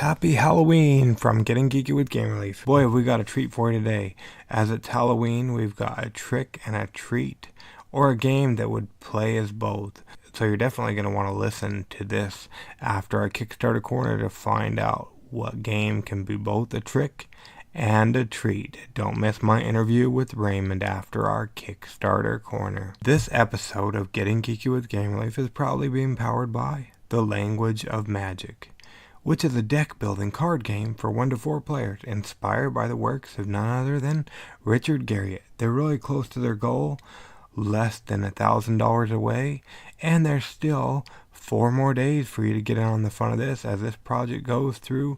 Happy Halloween from Getting Geeky with Game Relief. Boy, have we got a treat for you today. As it's Halloween, we've got a trick and a treat, or a game that would play as both. So you're definitely going to want to listen to this after our Kickstarter Corner to find out what game can be both a trick and a treat. Don't miss my interview with Raymond after our Kickstarter Corner. This episode of Getting Geeky with Game Relief is proudly being powered by The Language of Magic, which is a deck-building card game for 1 to 4 players, inspired by the works of none other than Richard Garriott. They're really close to their goal, less than $1,000 away, and there's still 4 more days for you to get in on the fun of this as this project goes through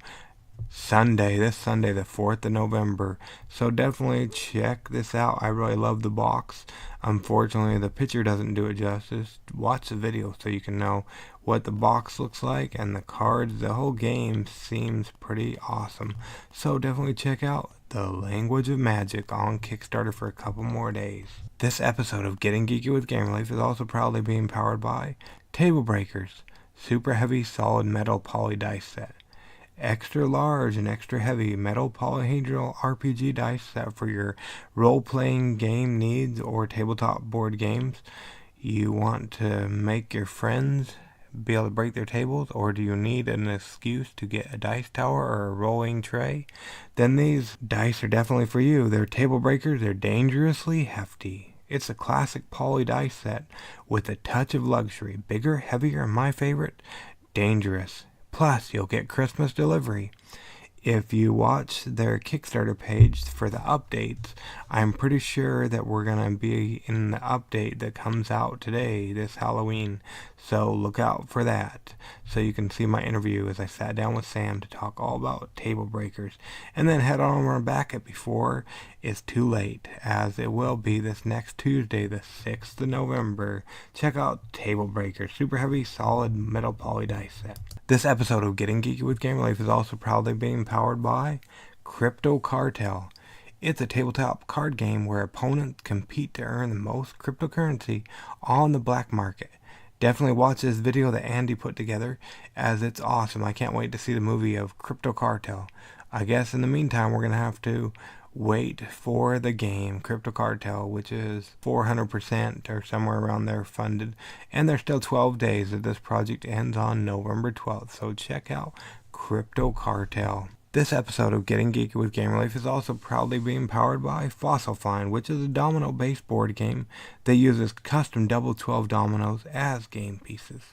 this Sunday, the 4th of November. So definitely check this out. I really love the box. Unfortunately, the picture doesn't do it justice. Watch the video so you can know what the box looks like and the cards. The whole game seems pretty awesome. So definitely check out The Language of Magic on Kickstarter for a couple more days. This episode of Getting Geeky with Game Relief is also proudly being powered by Table Breakers, super heavy solid metal poly dice set. Extra large and extra heavy metal polyhedral RPG dice set for your role-playing game needs or tabletop board games. You want to make your friends be able to break their tables, or do you need an excuse to get a dice tower or a rolling tray? Then these dice are definitely for you. They're table breakers. They're dangerously hefty. It's a classic poly dice set with a touch of luxury. Bigger, heavier, and my favorite, dangerous. Plus, you'll get Christmas delivery. If you watch their Kickstarter page for the updates, I'm pretty sure that we're going to be in the update that comes out today, this Halloween. So look out for that. So you can see my interview as I sat down with Sam to talk all about Table Breakers. And then head on back it before it's too late, as it will be this next Tuesday, the 6th of November. Check out Table Breakers, super heavy, solid metal poly dice set. This episode of Getting Geeky with Game Relief is also proudly being powered by Cartel. It's a tabletop card game where opponents compete to earn the most cryptocurrency on the black market. Definitely watch this video that Andy put together, as it's awesome. I can't wait to see the movie of Cartel. I guess in the meantime we're going to have to wait for the game Cartel, which is 400% or somewhere around there funded, and there's still 12 days if this project ends on November 12th, so check out Cartel. This episode of Getting Geeky with Game Relief is also proudly being powered by Fossil Find, which is a domino-based board game that uses custom double 12 dominoes as game pieces.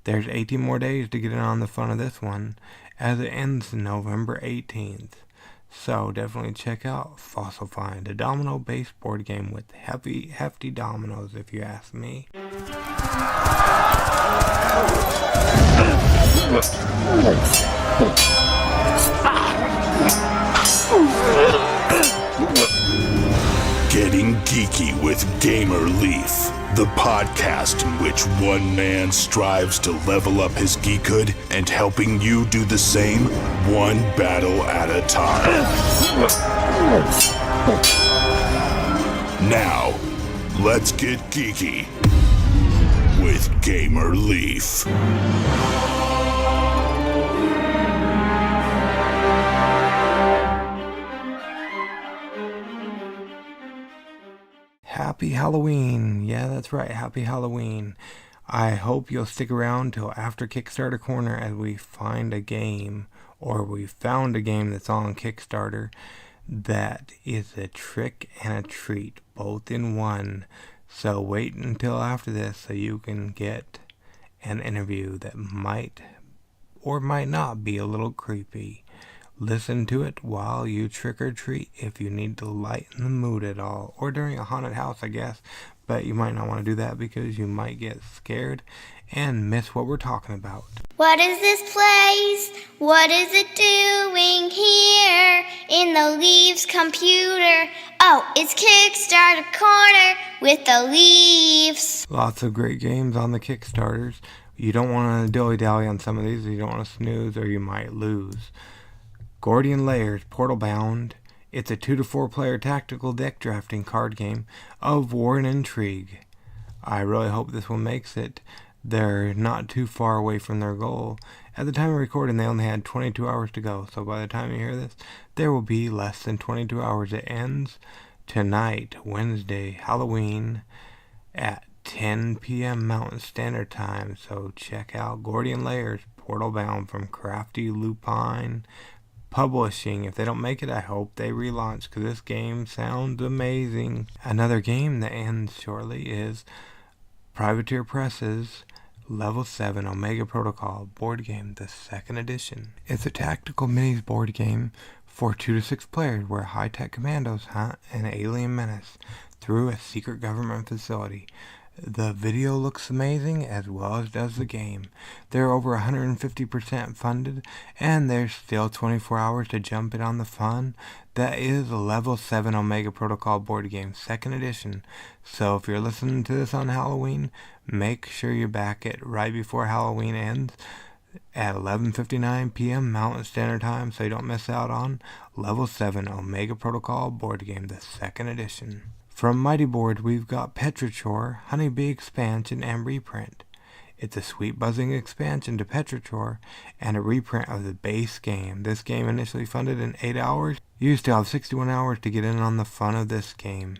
There's 18 more days to get in on the fun of this one, as it ends November 18th. So definitely check out Fossil Find, a domino-based board game with hefty dominoes, if you ask me. Getting Geeky with Gamer Leaf, the podcast in which one man strives to level up his geekhood and helping you do the same, one battle at a time. Now, let's get geeky with Gamer Leaf. Happy Halloween. Yeah, that's right. Happy Halloween. I hope you'll stick around till after Kickstarter Corner as we find a game, or we found a game that's on Kickstarter that is a trick and a treat, both in one. So wait until after this so you can get an interview that might or might not be a little creepy. Listen to it while you trick or treat if you need to lighten the mood at all. Or during a haunted house, I guess. But you might not want to do that because you might get scared and miss what we're talking about. What is this place? What is it doing here in the Leaves computer? Oh, it's Kickstarter Corner with the Leaves. Lots of great games on the Kickstarters. You don't want to dilly-dally on some of these. You don't want to snooze or you might lose. Gordian Layers, Portal Bound. It's a 2 to 4 player tactical deck drafting card game of war and intrigue. I really hope this one makes it. they're not too far away from their goal. At the time of recording, they only had 22 hours to go. So by the time you hear this, there will be less than 22 hours. It ends tonight, Wednesday, Halloween, at 10 p.m. Mountain Standard Time. So check out Gordian Layers, Portal Bound from Crafty Lupine Publishing. If they don't make it, I hope they relaunch, because this game sounds amazing. Another game that ends shortly is Privateer Press's Level 7 Omega Protocol board game, the second edition. It's a tactical minis board game for 2 to 6 players where high-tech commandos hunt an alien menace through a secret government facility. The video looks amazing, as well as does the game. They're over 150% funded, and there's still 24 hours to jump in on the fun. That is a Level 7 Omega Protocol board game, second edition. So if you're listening to this on Halloween, make sure you back it right before Halloween ends at 11:59 p.m. Mountain Standard Time, so you don't miss out on Level 7 Omega Protocol board game, the second edition. From Mighty Board, we've got Petrichor, Honeybee expansion, and Reprint. It's a sweet buzzing expansion to Petrichor and a reprint of the base game. This game initially funded in 8 hours. You still have 61 hours to get in on the fun of this game,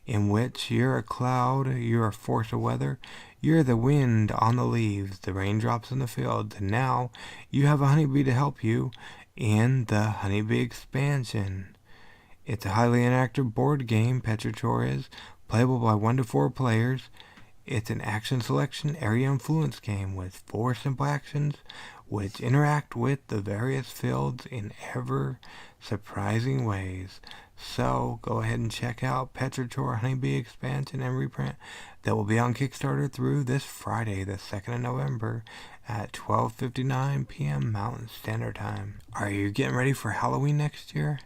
in which you're a cloud, you're a force of weather, you're the wind on the leaves, the raindrops in the fields, and now you have a honeybee to help you in the Honeybee expansion. It's a highly interactive board game, Petrichor is, playable by 1 to 4 players. It's an action selection area influence game with 4 simple actions which interact with the various fields in ever surprising ways. So go ahead and check out Petrichor Honeybee expansion and reprint that will be on Kickstarter through this Friday, the 2nd of November at 12:59 p.m. Mountain Standard Time. Are you getting ready for Halloween next year?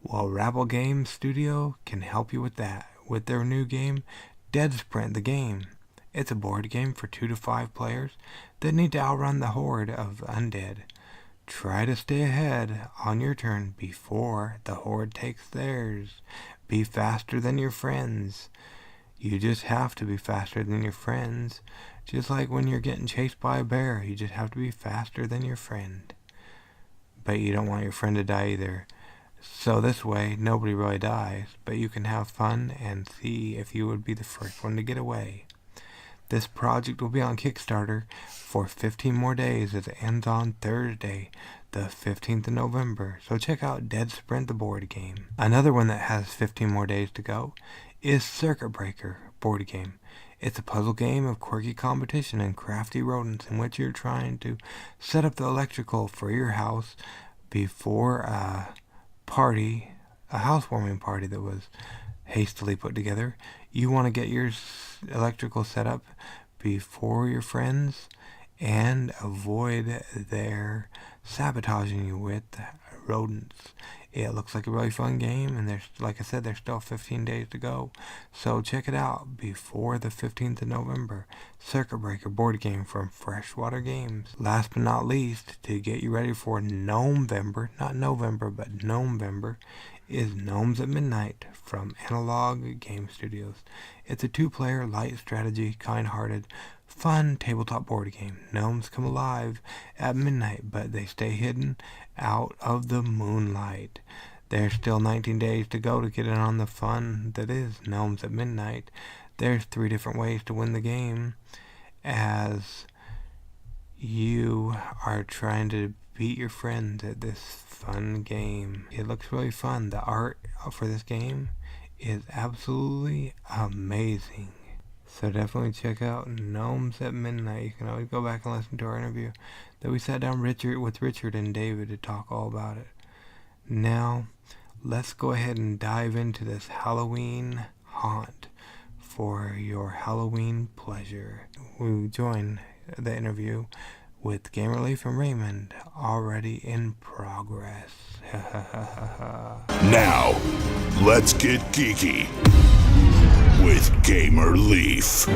Well, Rabble Game Studio can help you with that, with their new game, Dead Sprint the Game. It's a board game for 2 to 5 players that need to outrun the horde of undead. Try to stay ahead on your turn before the horde takes theirs. Be faster than your friends. You just have to be faster than your friends. Just like when you're getting chased by a bear, you just have to be faster than your friend. But you don't want your friend to die either. So this way, nobody really dies, but you can have fun and see if you would be the first one to get away. This project will be on Kickstarter for 15 more days as it ends on Thursday, the 15th of November. So check out Dead Sprint the board game. Another one that has 15 more days to go is Circuit Breaker board game. It's a puzzle game of quirky competition and crafty rodents in which you're trying to set up the electrical for your house before a housewarming party that was hastily put together. You want to get your electrical set up before your friends and avoid their sabotaging you with rodents. It looks like a really fun game, and like I said, there's still 15 days to go. So check it out before the 15th of November. Circuit Breaker board game from Freshwater Games. Last but not least, to get you ready for Gnomevember, not November, but Gnomevember, is Gnomes at Midnight from Analog Game Studios. It's a 2-player, light strategy, kind-hearted, fun tabletop board game. Gnomes come alive at midnight, but they stay hidden out of the moonlight. There's still 19 days to go to get in on the fun that is Gnomes at Midnight. There's 3 different ways to win the game as you are trying to beat your friends at this fun game. It looks really fun. The art for this game is absolutely amazing. So definitely check out Gnomes at Midnight. You can always go back and listen to our interview that we sat down with Richard and David to talk all about it. Now, let's go ahead and dive into this Halloween haunt for your Halloween pleasure. We join the interview with Game Relief and Raymond, already in progress. Now, let's get geeky with Gamer Leaf.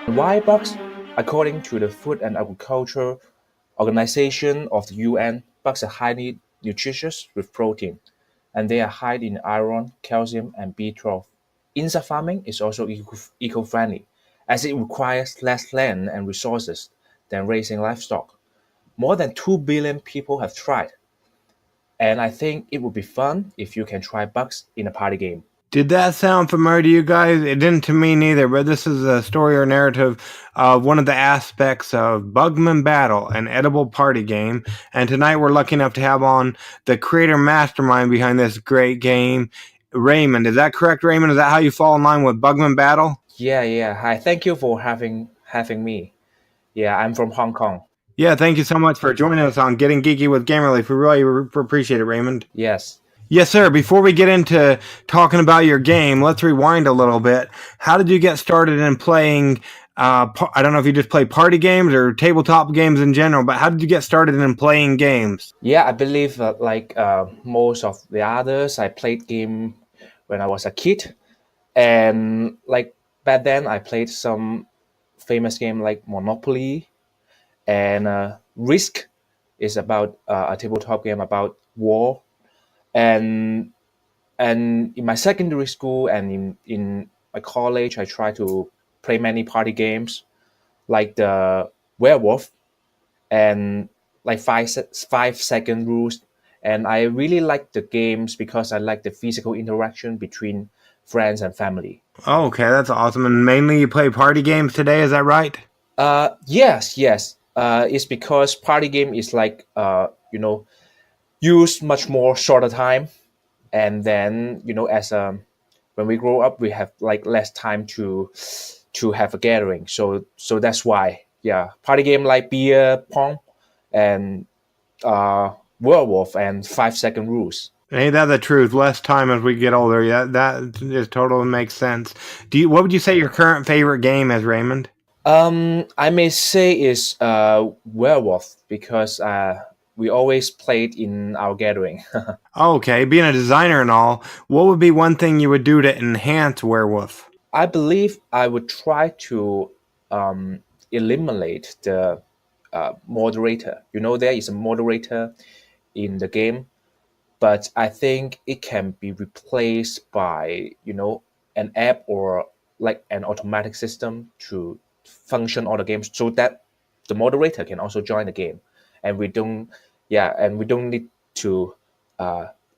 Why bugs? According to the Food and Agriculture Organization of the UN, bugs are highly nutritious with protein. and they are high in iron, calcium, and B12. Insect farming is also eco-friendly, as it requires less land and resources than raising livestock. More than 2 billion people have tried, and I think it would be fun if you can try bugs in a party game. Did that sound familiar to you guys? It didn't to me neither, but this is a story or narrative of one of the aspects of Bugman Battle, an edible party game. And tonight we're lucky enough to have on the creator mastermind behind this great game, Raymond. Is that correct, Raymond? Is that how you fall in line with Bugman Battle? Yeah. Hi, thank you for having me. Yeah, I'm from Hong Kong. Yeah, thank you so much for joining us on Getting Geeky with Gamer Relief. We really appreciate it, Raymond. Yes. Yes, sir. Before we get into talking about your game, let's rewind a little bit. How did you get started in playing? I don't know if you just play party games or tabletop games in general, but how did you get started in playing games? Yeah, I believe most of the others, I played game when I was a kid, and like back then I played some famous game like Monopoly and Risk is about a tabletop game about war, and in my secondary school and in my college I tried to play many party games like the Werewolf and like 5 second rules. And I really like the games because I like the physical interaction between friends and family. Oh, okay, that's awesome. And mainly you play party games today, is that right? Yes. It's because party game is like use much more shorter time, and then as when we grow up we have like less time to have a gathering. So that's why, yeah, party game like beer pong and werewolf and 5 second rules. Ain't that the truth? Less time as we get older. Yeah, that just totally makes sense. What would you say your current favorite game is, Raymond? I may say is werewolf because we always played in our gathering. Okay, being a designer and all, what would be one thing you would do to enhance Werewolf? I believe I would try to eliminate the moderator. There is a moderator in the game, but I think it can be replaced by an app or like an automatic system to function all the games, so that the moderator can also join the game, and we don't need to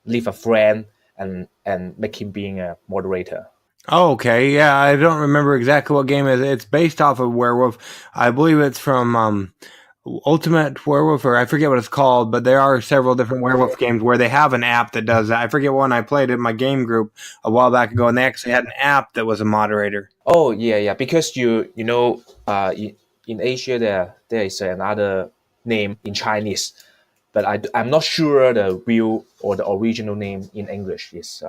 leave a friend and make him being a moderator. Oh, okay, yeah, I don't remember exactly what game it is. It's based off of Werewolf. I believe it's from Ultimate Werewolf, or I forget what it's called, but there are several different werewolf games where they have an app that does that. I forget one I played in my game group a while back ago, and they actually had an app that was a moderator. Oh yeah, because in Asia there is another name in Chinese, but I'm not sure the real or the original name in English is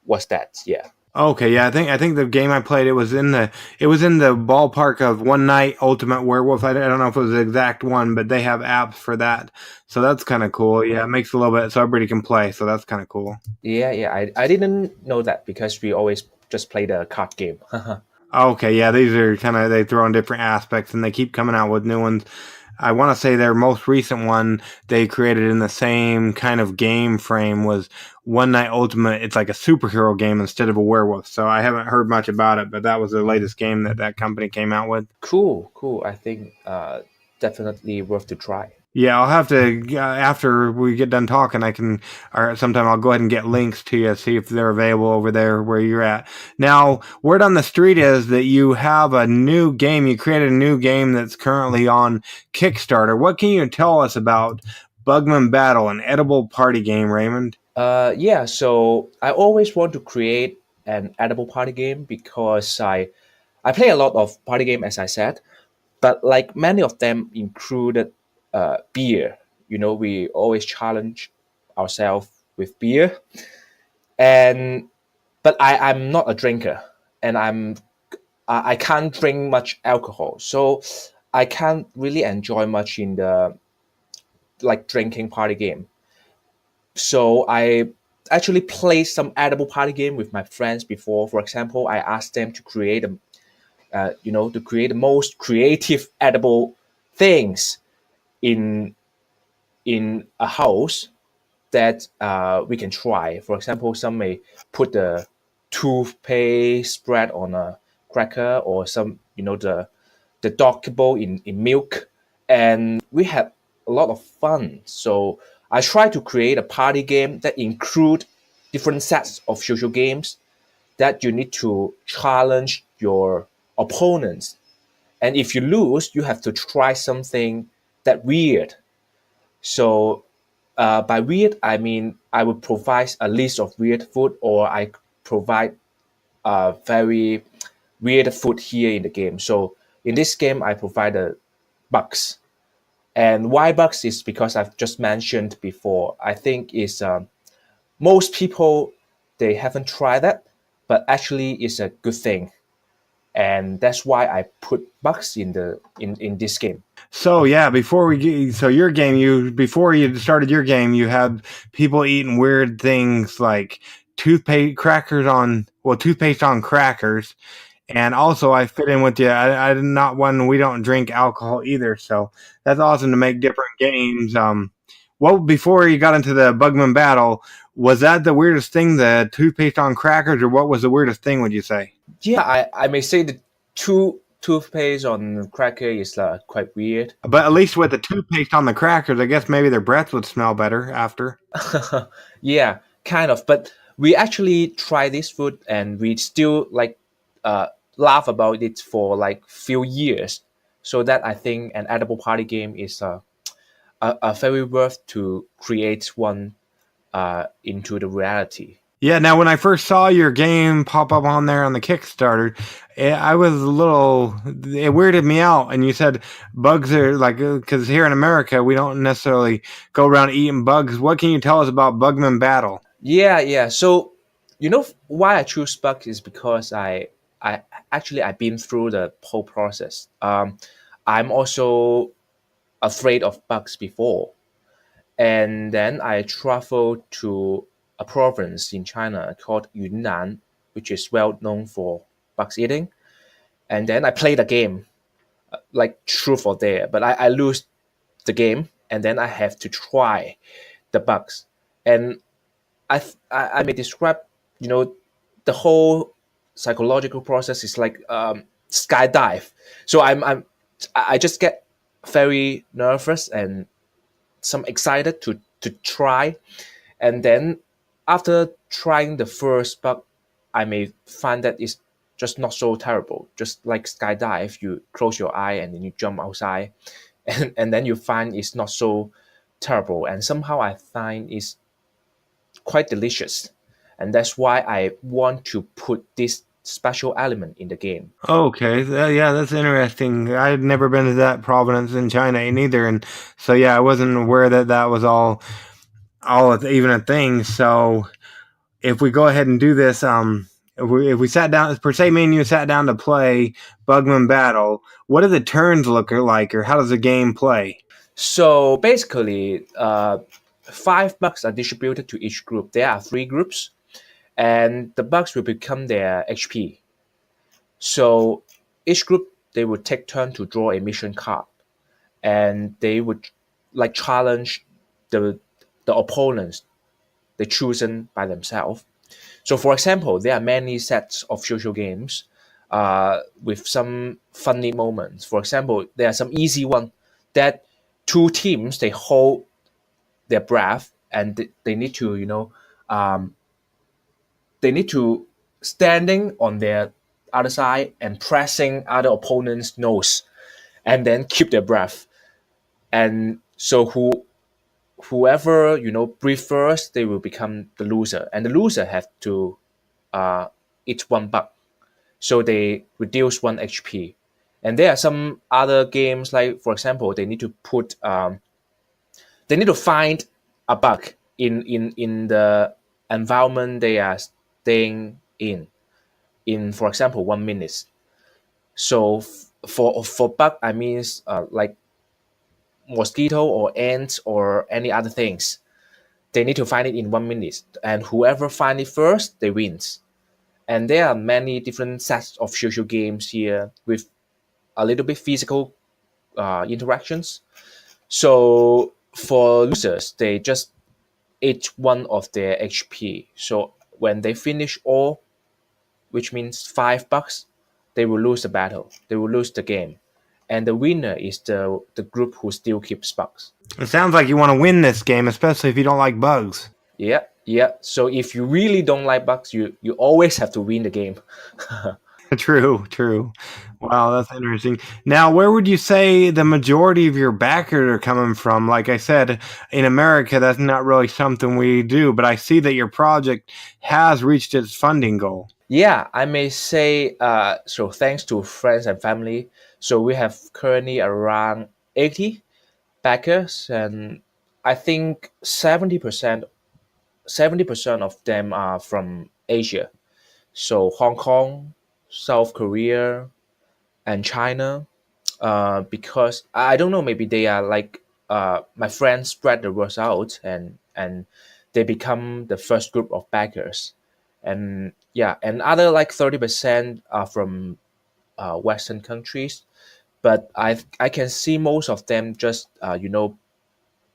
what's that? Yeah. Okay, yeah, I think the game I played, it was in the ballpark of One Night Ultimate Werewolf. I don't know if it was the exact one, but they have apps for that, so that's kind of cool. Yeah, it makes it a little bit so everybody can play, so that's kind of cool. Yeah. I didn't know that because we always just play the card game. Okay, yeah, these are they throw in different aspects, and they keep coming out with new ones. I want to say their most recent one they created in the same kind of game frame was One Night Ultimate. It's like a superhero game instead of a werewolf. So I haven't heard much about it, but that was the latest game that company came out with. Cool. I think definitely worth to try. Yeah, I'll have to, after we get done talking, or sometime I'll go ahead and get links to you, see if they're available over there where you're at. Now, word on the street is that you have a new game, you created a new game that's currently on Kickstarter. What can you tell us about Bugman Battle, an edible party game, Raymond? Yeah, so I always want to create an edible party game because I play a lot of party game, as I said, but like many of them included beer. We always challenge ourselves with beer, but I'm not a drinker, and I can't drink much alcohol, so I can't really enjoy much in the like drinking party game. So I actually played some edible party game with my friends before. For example, I asked them to create the most creative edible things in a house, that we can try. For example, some may put the toothpaste spread on a cracker, or some, the dog kibble in milk, and we had a lot of fun. So I try to create a party game that include different sets of social games that you need to challenge your opponents. And if you lose, you have to try something that weird. So by weird, I mean I would provide a list of weird food, or I provide very weird food here in the game. So in this game, I provide the bugs. And why bugs is because I've just mentioned before. I think is most people, they haven't tried that, but actually it's a good thing, and that's why I put bugs in this game. So yeah, before you started your game, you had people eating weird things like toothpaste on crackers, and also I fit in with you. I'm not one. We don't drink alcohol either, so that's awesome to make different games. Well, before you got into the Bugman Battle, was that the weirdest thing, the toothpaste on crackers, or what was the weirdest thing? Would you say? Yeah, I may say the toothpaste on cracker is quite weird. But at least with the toothpaste on the crackers, I guess maybe their breath would smell better after. Yeah, kind of. But we actually try this food, and we still laugh about it for like few years. So that I think an edible party game is a very worth to create one into the reality. Yeah, now when I first saw your game pop up on there on the Kickstarter, I was it weirded me out. And you said bugs are like, because here in America, we don't necessarily go around eating bugs. What can you tell us about Bugman Battle? Yeah. So why I choose bug is because I've been through the whole process. I'm also afraid of bugs before, and then I traveled to a province in China called Yunnan, which is well known for bugs eating. And then I played a game, like truth or dare, but I lose the game, and then I have to try the bugs. And I may describe, the whole psychological process is like skydive. So I just get very nervous and some excited to try, and then after trying the first bug, I may find that it's just not so terrible. Just like skydive, you close your eye and then you jump outside, and then you find it's not so terrible. And somehow I find it's quite delicious, and that's why I want to put this special element in the game. Okay, yeah, that's interesting. I'd never been to that province in China neither, and so yeah, I wasn't aware that that was all even a thing. So if we go ahead and do this, if we sat down, per se, me and you sat down to play Bugman Battle, what do the turns look like, or how does the game play? So basically, 5 bugs are distributed to each group. There are 3 groups, and the bugs will become their HP. So each group, they would take turn to draw a mission card, and they would like challenge the opponents they chosen by themselves. So for example, there are many sets of social games with some funny moments. For example, there are some easy one that 2 teams, they hold their breath, and they need to they need to standing on their other side and pressing other opponent's nose, and then keep their breath. And so whoever breathe first, they will become the loser, and the loser have to eat 1 bug, so they reduce 1 HP. And there are some other games, like for example, they need to find a bug in the environment they are staying in for example 1 minute. So for bug, I mean like mosquito or ants or any other things, they need to find it in 1 minute, and whoever find it first, they wins. And there are many different sets of social games here with a little bit physical interactions. So for losers, they just each one of their HP. So when they finish all, which means $5, they will lose the battle. They will lose the game. And the winner is the group who still keeps bugs. It sounds like you want to win this game, especially if you don't like bugs. Yeah. So if you really don't like bugs, you always have to win the game. True. Wow, that's interesting. Now, where would you say the majority of your backers are coming from? Like I said, in America, that's not really something we do, but I see that your project has reached its funding goal. Yeah, I may say, so thanks to friends and family. So we have currently around 80 backers, and I think 70% of them are from Asia. So Hong Kong, South Korea, and China. Because I don't know, maybe they are like my friends spread the word out, and they become the first group of backers. And yeah, and other like 30% are from Western countries, but I can see most of them just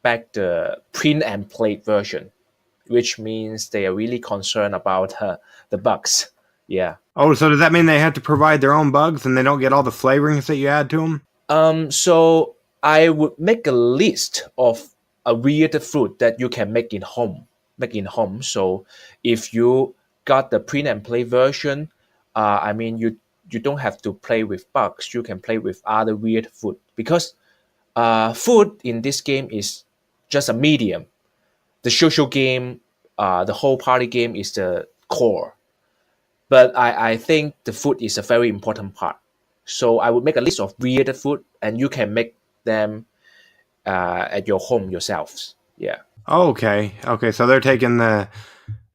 back the print and play version, which means they are really concerned about the bugs. Yeah. Oh, so does that mean they have to provide their own bugs and they don't get all the flavorings that you add to them? So I would make a list of a weird fruit that you can make in home. So if you got the print and play version, I mean you don't have to play with bugs. You can play with other weird food, because food in this game is just a medium. The social game, the whole party game is the core. But I think the food is a very important part. So I would make a list of weird food, and you can make them at your home yourselves. Yeah. Okay. So they're taking the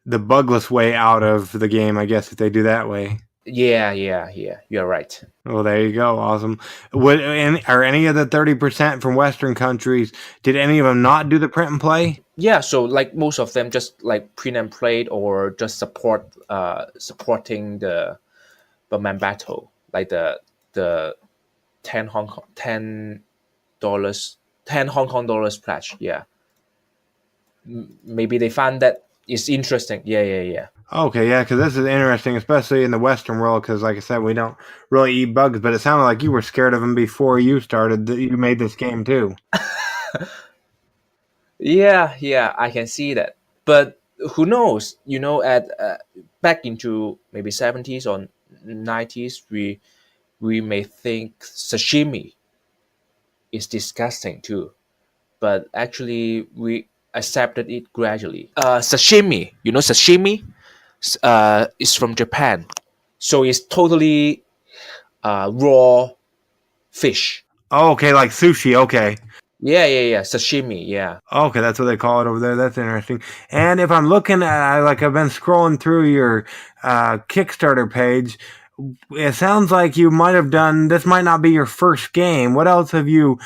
bugless way out of the game, I guess, if they do that way. Yeah. You're right. Well, there you go. Awesome. Are any of the 30% from Western countries, did any of them not do the print and play? Yeah, so like most of them just like print and play, or just supporting the Bugman Battle, like the $10 Hong Kong dollars pledge. Yeah. Maybe they found that it's interesting. Yeah. Okay, yeah, because this is interesting, especially in the Western world, because like I said, we don't really eat bugs, but it sounded like you were scared of them before you started, that you made this game too. Yeah, I can see that. But who knows, at back into maybe 70s or 90s, we may think sashimi is disgusting too. But actually, we accepted it gradually. Sashimi, sashimi is from Japan. So it's totally raw fish. Oh, okay, like sushi, okay. Yeah, sashimi, yeah. Okay, that's what they call it over there. That's interesting. And if I'm looking at, I've been scrolling through your Kickstarter page, it sounds like you might have done, this might not be your first game. What else have you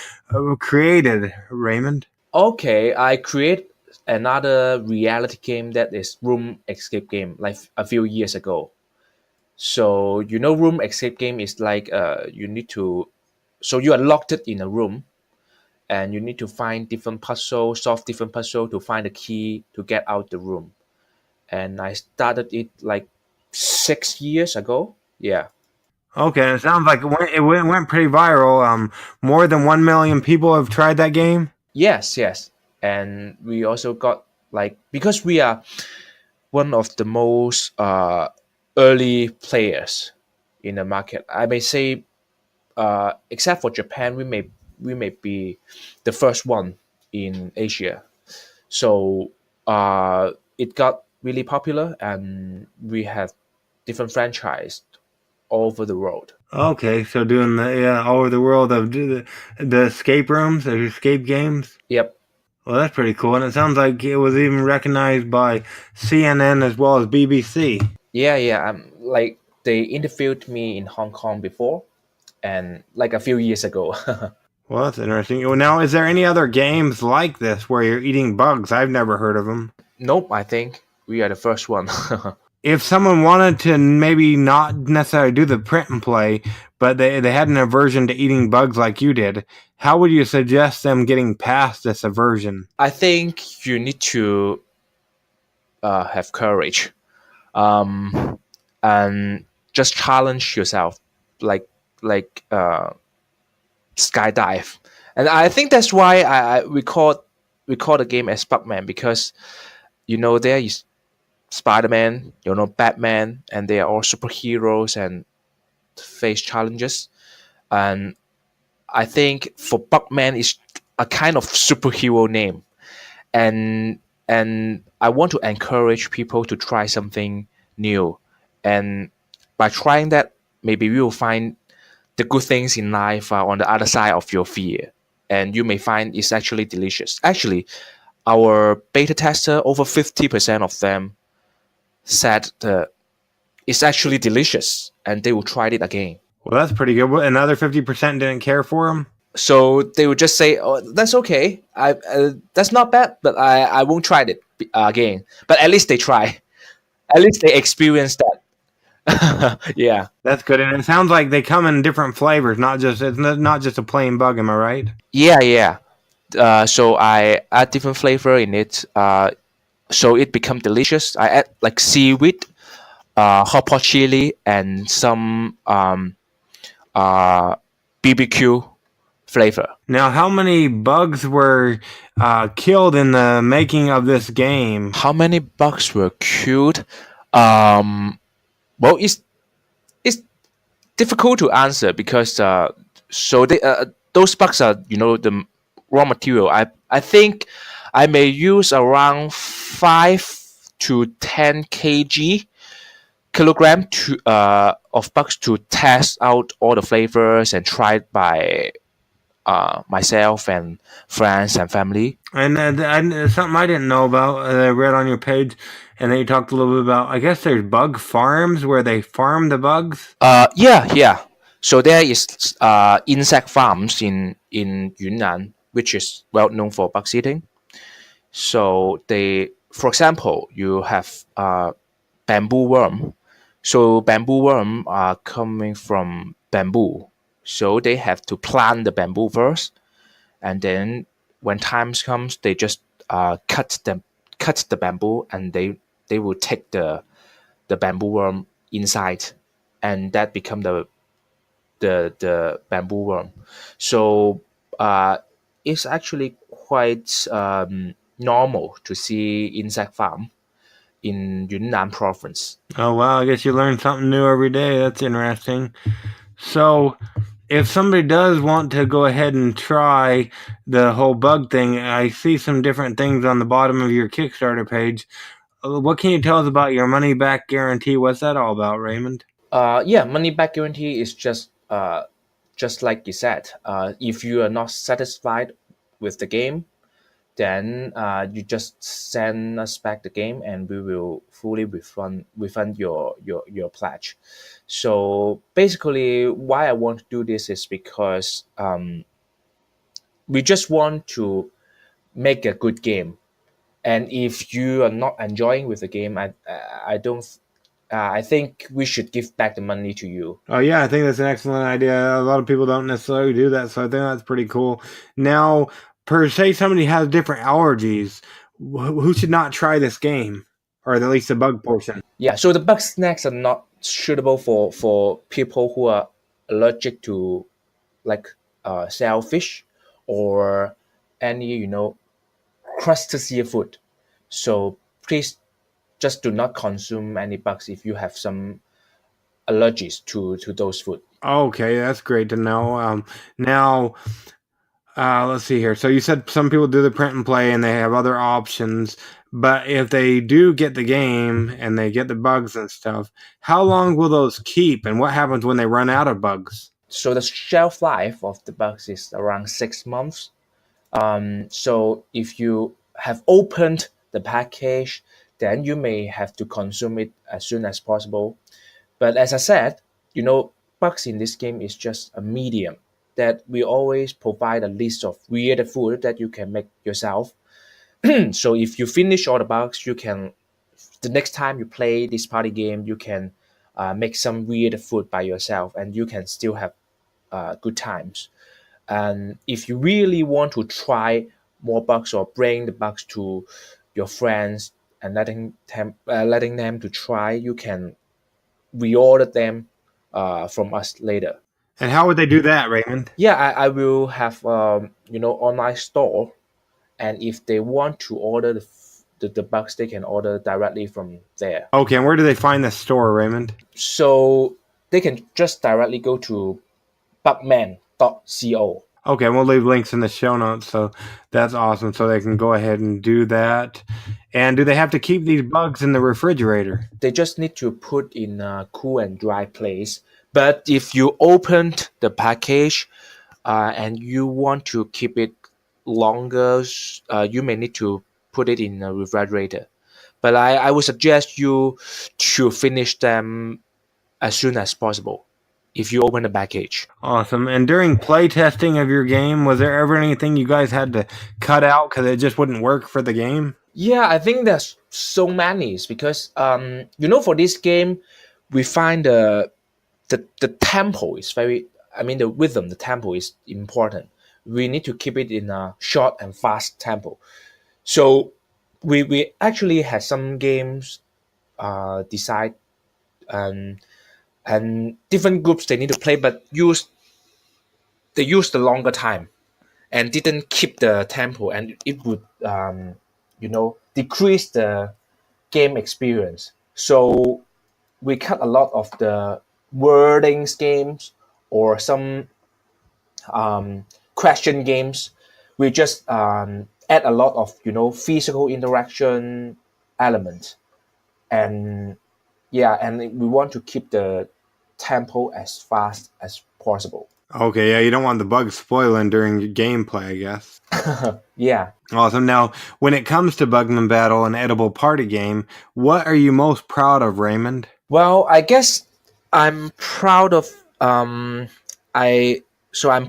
created, Raymond? Okay, I create another reality game that is room escape game, like a few years ago. So, room escape game is like so you are locked in a room, and you need to find different puzzles, solve different puzzles to find the key to get out the room. And I started it like 6 years ago. Yeah. Okay, it sounds like it went pretty viral. More than 1 million people have tried that game? Yes. And we also got because we are one of the most early players in the market. I may say, except for Japan, we may be the first one in Asia. So it got really popular, and we have different franchise all over the world. Okay, so doing all over the world of the escape rooms, the escape games? Yep. Well, that's pretty cool, and it sounds like it was even recognized by CNN as well as BBC. Yeah. They interviewed me in Hong Kong before, and like a few years ago. Well, that's interesting. Well, now, is there any other games like this where you're eating bugs? I've never heard of them. Nope, I think we are the first one. If someone wanted to maybe not necessarily do the print and play, but they had an aversion to eating bugs like you did, how would you suggest them getting past this aversion? I think you need to have courage, and just challenge yourself, like skydive. And I think that's why we call the game as Bugman, because there is Spider-Man, Batman, and they are all superheroes and face challenges. And I think for Bugman is a kind of superhero name, and I want to encourage people to try something new, and by trying that, maybe we will find the good things in life are on the other side of your fear, and you may find it's actually delicious. Actually, our beta tester, over 50% of them said it's actually delicious, and they will try it again. Well, that's pretty good. Another 50% didn't care for them. So they would just say, "Oh, that's okay. That's not bad, but I won't try it again." But at least they try. At least they experience that. Yeah. That's good, and it sounds like they come in different flavors. It's not just a plain bug. Am I right? Yeah. So I add different flavor in it. So it become delicious. I add like seaweed, hot pot chili, and some BBQ flavor. Now, how many bugs were killed in the making of this game? How many bugs were killed? Well, it's difficult to answer because those bugs are the raw material. I think I may use around 5 to 10 kilogram of bugs to test out all the flavors and try it by myself and friends and family. And something I didn't know about, I read on your page, and then you talked a little bit about, I guess there's bug farms where they farm the bugs? Yeah. So there is insect farms in Yunnan, which is well known for bug eating. So for example, you have bamboo worm. So bamboo worm are coming from bamboo. So they have to plant the bamboo first, and then when times comes, they just cut the bamboo, and they will take the bamboo worm inside, and that become the bamboo worm. So it's actually quite normal to see insect farm in Yunnan province. Oh, wow. I guess you learn something new every day. That's interesting. So if somebody does want to go ahead and try the whole bug thing, I see some different things on the bottom of your Kickstarter page. What can you tell us about your money back guarantee? What's that all about, Raymond? Yeah, money back guarantee is just like you said. If you are not satisfied with the game, then you just send us back the game, and we will fully refund your pledge. So basically, why I want to do this is because we just want to make a good game, and if you are not enjoying with the game, I don't. I think we should give back the money to you. Oh, yeah, I think that's an excellent idea. A lot of people don't necessarily do that, so I think that's pretty cool. Now, per se, somebody has different allergies. Who should not try this game? Or at least the bug portion? Yeah, so the bug snacks are not suitable for people who are allergic to like shellfish or any, crustacean food. So please just do not consume any bugs if you have some allergies to those food. Okay, that's great to know. Now, let's see here. So you said some people do the print and play and they have other options, but if they do get the game and they get the bugs and stuff, how long will those keep, and what happens when they run out of bugs? So the shelf life of the bugs is around 6 months. So if you have opened the package, then you may have to consume it as soon as possible. But as I said, bugs in this game is just a medium that we always provide a list of weird food that you can make yourself. So if you finish all the bugs, the next time you play this party game, you can make some weird food by yourself, and you can still have good times. And if you really want to try more bugs or bring the bugs to your friends, and letting them to try, you can reorder them from us later. And how would they do that, Raymond? Yeah, I will have online store, and if they want to order the bugs, they can order directly from there. Okay, and where do they find the store, Raymond? So they can just directly go to bugman.co. Okay, we'll leave links in the show notes, so that's awesome. So they can go ahead and do that. And do they have to keep these bugs in the refrigerator? They just need to put in a cool and dry place. But if you opened the package and you want to keep it longer, you may need to put it in a refrigerator. But I would suggest you to finish them as soon as possible if you open the package. Awesome. And during play testing of your game, was there ever anything you guys had to cut out because it just wouldn't work for the game? Yeah, I think there's so many because for this game, we find the tempo is very. I mean, the rhythm, the tempo is important. We need to keep it in a short and fast tempo. So we actually had some games decide and different groups they need to play, but they used the longer time and didn't keep the tempo, and it would decrease the game experience. So we cut a lot of the wordings games or some question games. We just add a lot of physical interaction elements, and we want to keep the tempo as fast as possible. Okay, yeah, you don't want the bugs spoiling during your gameplay, I guess. Yeah. Awesome. Now, when it comes to Bugman Battle, an edible party game, what are you most proud of, Raymond? Well, I guess I'm proud of I'm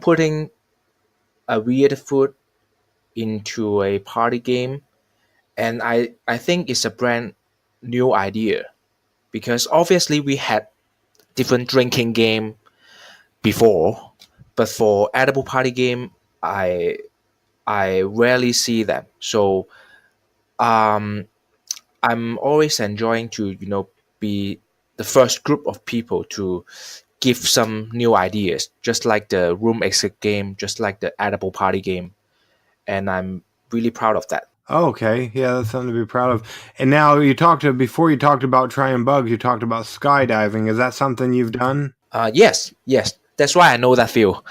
putting a weird food into a party game, and I think it's a brand new idea because obviously we had different drinking game before, but for edible party game I rarely see them. So I'm always enjoying to be the first group of people to give some new ideas, just like the room exit game, just like the edible party game, and I'm really proud of that. Okay, yeah, that's something to be proud of. And now before you talked about trying bugs, you talked about skydiving. Is that something you've done? Yes, that's why I know that feel.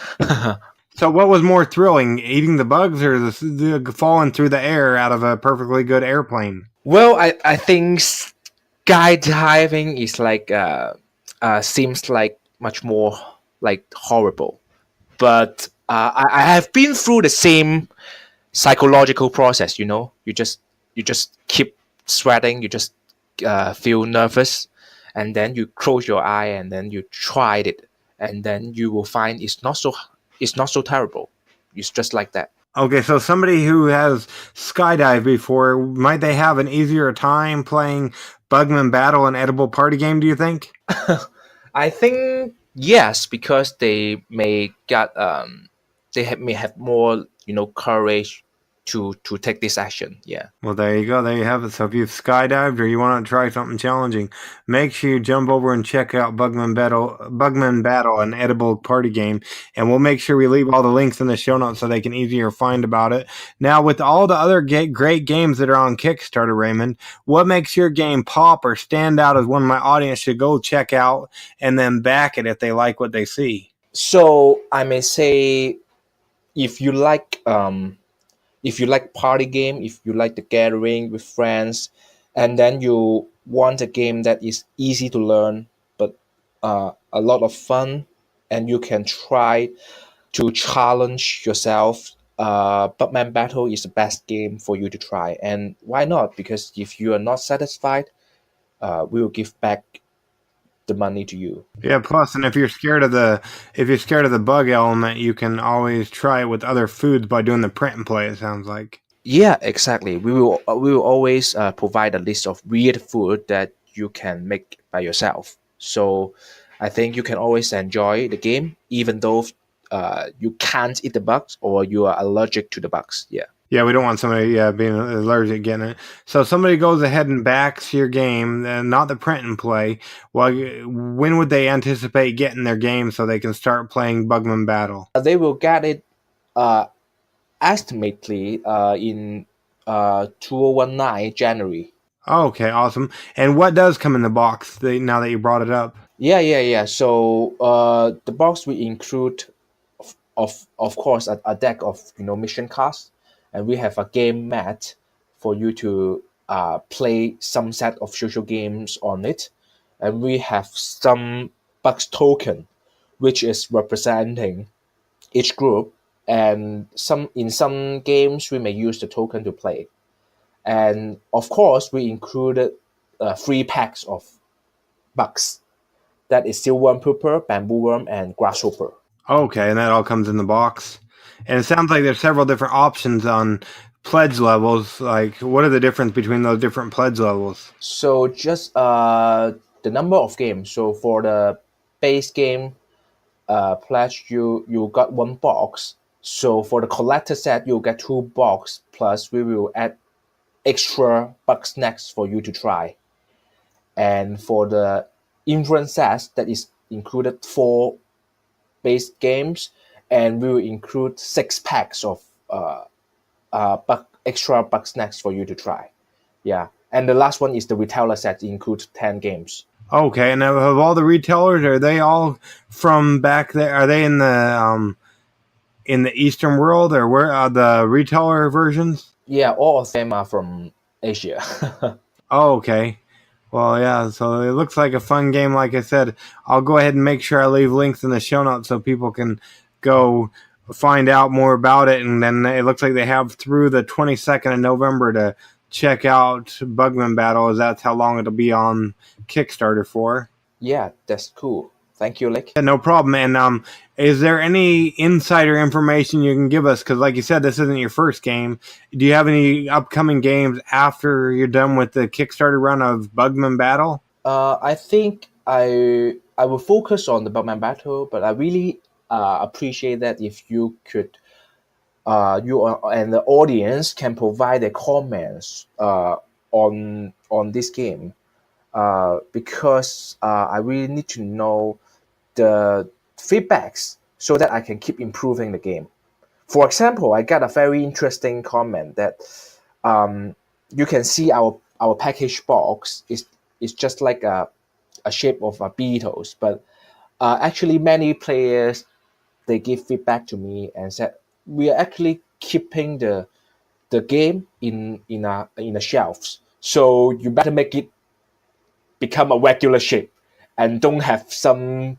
So what was more thrilling, eating the bugs or the falling through the air out of a perfectly good airplane? Well, I think skydiving is like seems like much more like horrible, but I have been through the same psychological process. You just keep sweating, you just feel nervous, and then you close your eye and then you tried it, and then you will find it's not so terrible. It's just like that. Okay, so somebody who has skydived before, might they have an easier time playing Bugman Battle, an edible party game, do you think? I think yes, because they may may have more courage to take this action. Yeah. Well, there you go. There you have it. So if you've skydived or you want to try something challenging, make sure you jump over and check out Bugman Battle, an edible party game. And we'll make sure we leave all the links in the show notes so they can easier find about it. Now, with all the other great games that are on Kickstarter, Raymond, what makes your game pop or stand out as one my audience should go check out and then back it if they like what they see? So I may say, if you like party game, if you like the gathering with friends, and then you want a game that is easy to learn but a lot of fun, and you can try to challenge yourself, Bugman Battle is the best game for you to try. And why not? Because if you are not satisfied, we will give back the money to you. Yeah, plus, and if you're scared of the bug element, you can always try it with other foods by doing the print and play, it sounds like. Yeah, exactly. We will always provide a list of weird food that you can make by yourself. So I think you can always enjoy the game even though you can't eat the bugs or you are allergic to the bugs. Yeah. Yeah, we don't want somebody being allergic getting it. So somebody goes ahead and backs your game, not the print and play. Well, when would they anticipate getting their game so they can start playing Bugman Battle? They will get it estimately in 2019 January. Okay, awesome. And what does come in the box now that you brought it up? Yeah. So the box will include, of course, a deck of mission cards, and we have a game mat for you to play some set of social games on it, and we have some bucks token, which is representing each group, and in some games we may use the token to play, and of course we included 3 packs of bucks. That is silkworm pooper, bamboo worm, and grasshopper. Okay, and that all comes in the box. And it sounds like there's several different options on pledge levels. Like, what are the difference between those different pledge levels? So just the number of games. So for the base game pledge, you got 1 box. So for the collector set, you'll get 2 box, plus we will add extra bug snacks for you to try. And for the influence sets, that is included 4 base games, and we will include 6 packs of extra bug snacks for you to try. Yeah, and the last one is the retailer set, includes 10 games. Okay, and of all the retailers, are they all from back there? Are they in the Eastern world, or where are the retailer versions? Yeah, all of them are from Asia. Oh, okay. Well, yeah, so it looks like a fun game. Like I said, I'll go ahead and make sure I leave links in the show notes so people can go find out more about it. And then it looks like they have through the 22nd of November to check out Bugman Battle, as that's how long it'll be on Kickstarter for. Yeah, that's cool. Thank you, Lick. Yeah, no problem. And is there any insider information you can give us? Because like you said, this isn't your first game. Do you have any upcoming games after you're done with the Kickstarter run of Bugman Battle? I think I will focus on the Bugman Battle, but I really appreciate that if you could, you and the audience can provide their comments on this game, because I really need to know the feedbacks so that I can keep improving the game. For example, I got a very interesting comment that you can see our package box is just like a shape of a Beatles, but actually many players, they give feedback to me and said we are actually keeping the game in a shelves, so you better make it become a regular shape and don't have some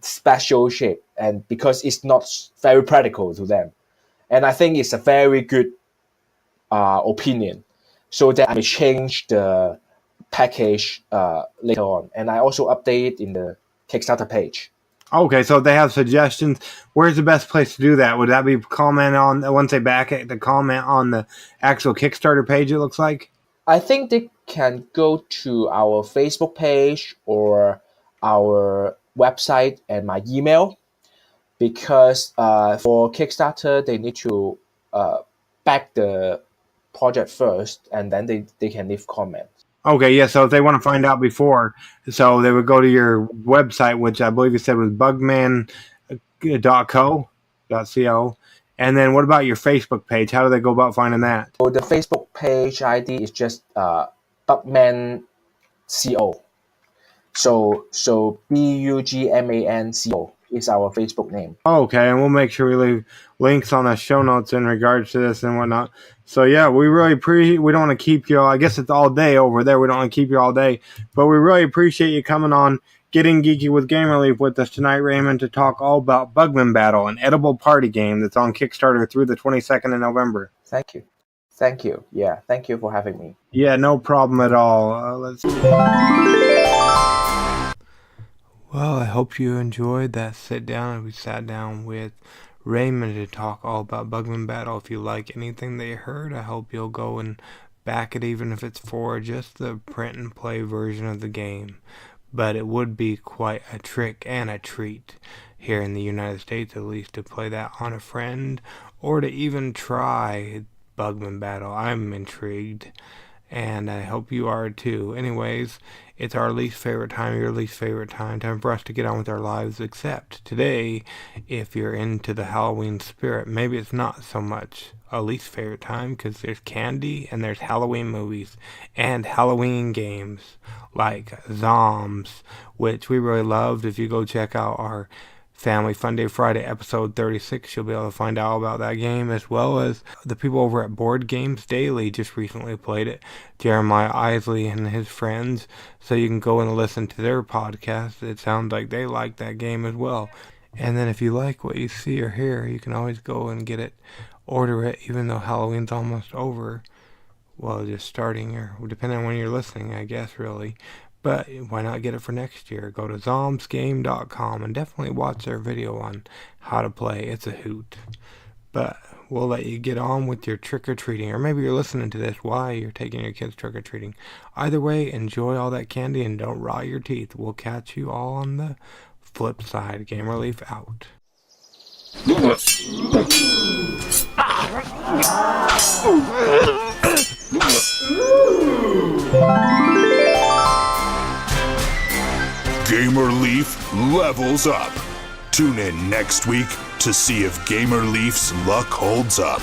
special shape, and because it's not very practical to them. And I think it's a very good opinion, so that I may change the package later on, and I also update it in the Kickstarter page. Okay, so if they have suggestions, where's the best place to do that? Would that be comment on, once they back it, the comment on the actual Kickstarter page, it looks like? I think they can go to our Facebook page or our website and my email, because for Kickstarter, they need to back the project first, and then they can leave comments. Okay, yeah, so if they want to find out before, so they would go to your website, which I believe you said was bugman.co. And then what about your Facebook page? How do they go about finding that? So the Facebook page ID is just Bugman CO. So BUGMANCO is our Facebook name. Okay, and we'll make sure we leave links on the show notes in regards to this and whatnot. So yeah, we really we don't want to keep you all, I guess it's all day over there. We don't want to keep you all day, but we really appreciate you coming on Getting Geeky with Game Relief with us tonight, Raymond, to talk all about Bugman Battle, an edible party game that's on Kickstarter through the 22nd of November. Thank you. Yeah, thank you for having me. Yeah, no problem at all. Well, I hope you enjoyed that sit down. We sat down with Raymond to talk all about Bugman Battle. If you like anything that you heard, I hope you'll go and back it, even if it's for just the print and play version of the game. but it would be quite a trick and a treat here in the United States, at least, to play that on a friend or to even try Bugman Battle. I'm intrigued, and I hope you are too. Anyways, it's our least favorite time, your least favorite time for us to get on with our lives, except today, if you're into the Halloween spirit, maybe it's not so much a least favorite time, because there's candy and there's Halloween movies and Halloween games like Zombs, which we really loved. If you go check out our Family Fun Day Friday episode 36, you'll be able to find out about that game, as well as the people over at Board Games Daily just recently played it, Jeremiah Isley and his friends, so you can go and listen to their podcast. It sounds like they like that game as well. And then if you like what you see or hear, you can always go and get it, order it, even though Halloween's almost over. Well, just starting, or depending on when you're listening, I guess, really. But why not get it for next year? Go to zombsgame.com and definitely watch their video on how to play. It's a hoot. But we'll let you get on with your trick-or-treating. Or maybe you're listening to this while you're taking your kids trick-or-treating. Either way, enjoy all that candy and don't rot your teeth. We'll catch you all on the flip side. Gamer Leaf out. Gamer Leaf levels up. Tune in next week to see if Gamer Leaf's luck holds up.